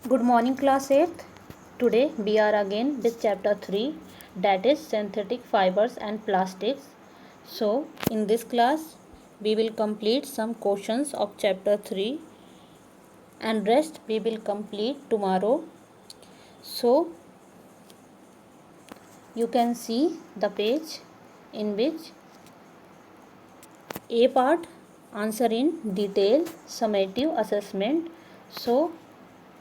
Good morning, class 8th. Today we are again with chapter 3, that is synthetic fibers and plastics. So, in this class we will complete some questions of chapter 3 and rest we will complete tomorrow. So, you can see the page in which A part answer in detail summative assessment. So,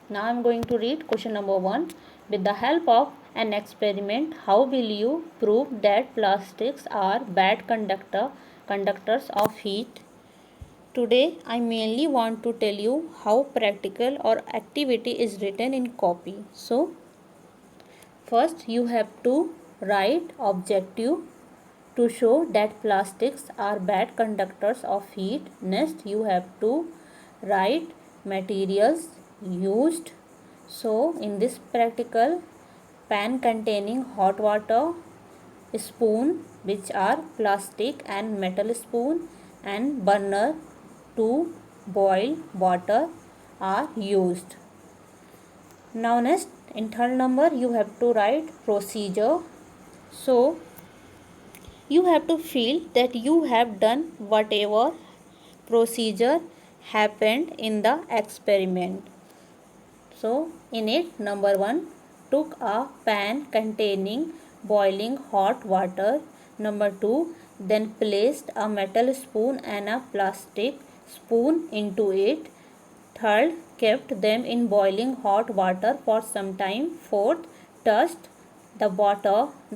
now I am going to read question number 1. With the help of an experiment, how will you prove that plastics are bad conductors of heat? Today I mainly want to tell you how practical or activity is written in copy. So first you have to write objective to show that plastics are bad conductors of heat. Next you have to write materials used. So in this practical, pan containing hot water, spoon which are plastic and metal spoon, and burner to boil water are used. Now next, in third number you have to write procedure. So you have to feel that you have done whatever procedure happened in the experiment. So in it, number 1, took a pan containing boiling hot water. Number 2, then placed a metal spoon and a plastic spoon into it. Third, kept them in boiling hot water for some time. Fourth, touched the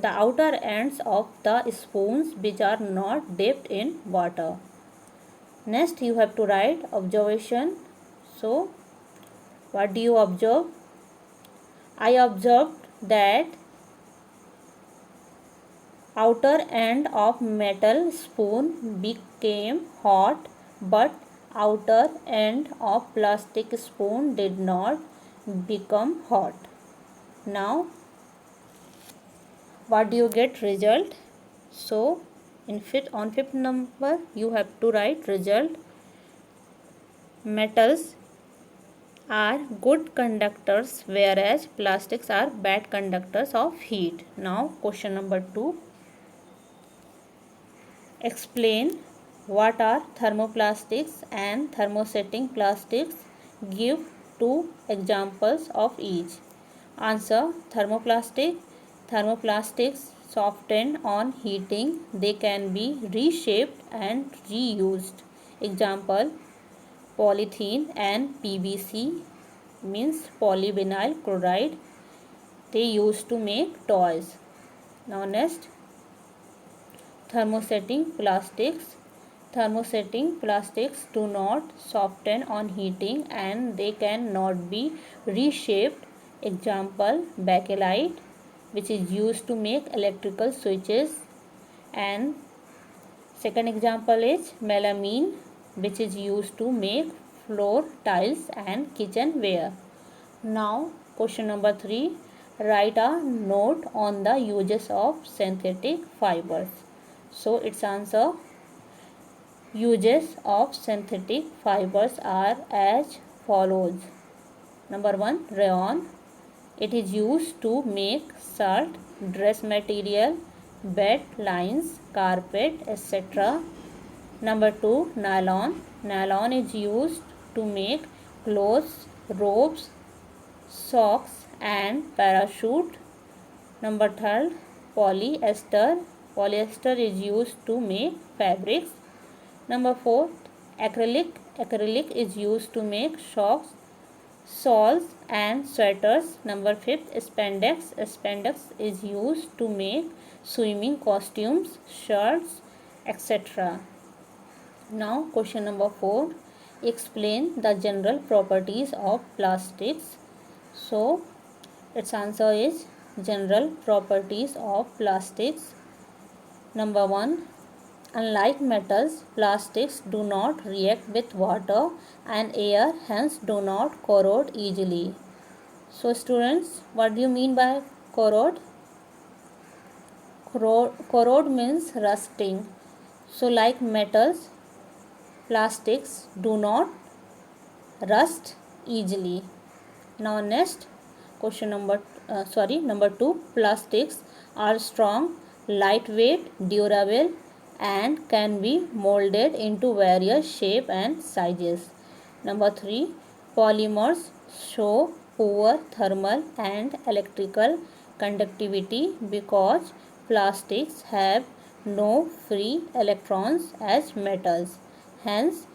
outer ends of the spoons which are not dipped in water. Next you have to write observation. So what do you observe? I observed that outer end of metal spoon became hot, but outer end of plastic spoon did not become hot. Now what do you get? Result. So on fifth number you have to write result. Metals are good conductors whereas plastics are bad conductors of heat. Now question number 2. Explain what are thermoplastics and thermosetting plastics. Give 2 examples of each. Answer. Thermoplastics soften on heating. They can be reshaped and reused. Example, polythene and PVC means polyvinyl chloride. They used to make toys. Now next, thermosetting plastics. Thermosetting plastics do not soften on heating and they cannot be reshaped. Example, bakelite, which is used to make electrical switches, and second example is melamine, which is used to make floor tiles and kitchenware. Now question number 3. Write a note on the uses of synthetic fibers. So its answer. Uses of synthetic fibers are as follows. Number 1, rayon. It is used to make shirt, dress material, bed lines, carpet, etc. Number 2, nylon. Nylon is used to make clothes, robes, socks and parachute. Number 3, polyester. Polyester is used to make fabrics. Number 4, acrylic. Acrylic is used to make socks, shawls and sweaters. Number 5, spandex. Spandex is used to make swimming costumes, shirts, etc. Now question number 4. Explain the general properties of plastics. So its answer is general properties of plastics. Number 1. Unlike metals, plastics do not react with water and air, hence do not corrode easily. So students, what do you mean by corrode? Corrode means rusting. So like metals, plastics do not rust easily. Now next question number 2. Plastics are strong, lightweight, durable and can be molded into various shape and sizes. Number 3. Polymers show poor thermal and electrical conductivity because plastics have no free electrons as metals. Hence,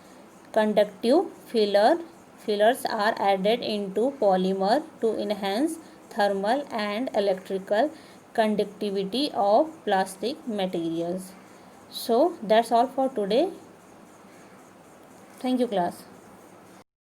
conductive fillers are added into polymer to enhance thermal and electrical conductivity of plastic materials. So that's all for today. Thank you, class.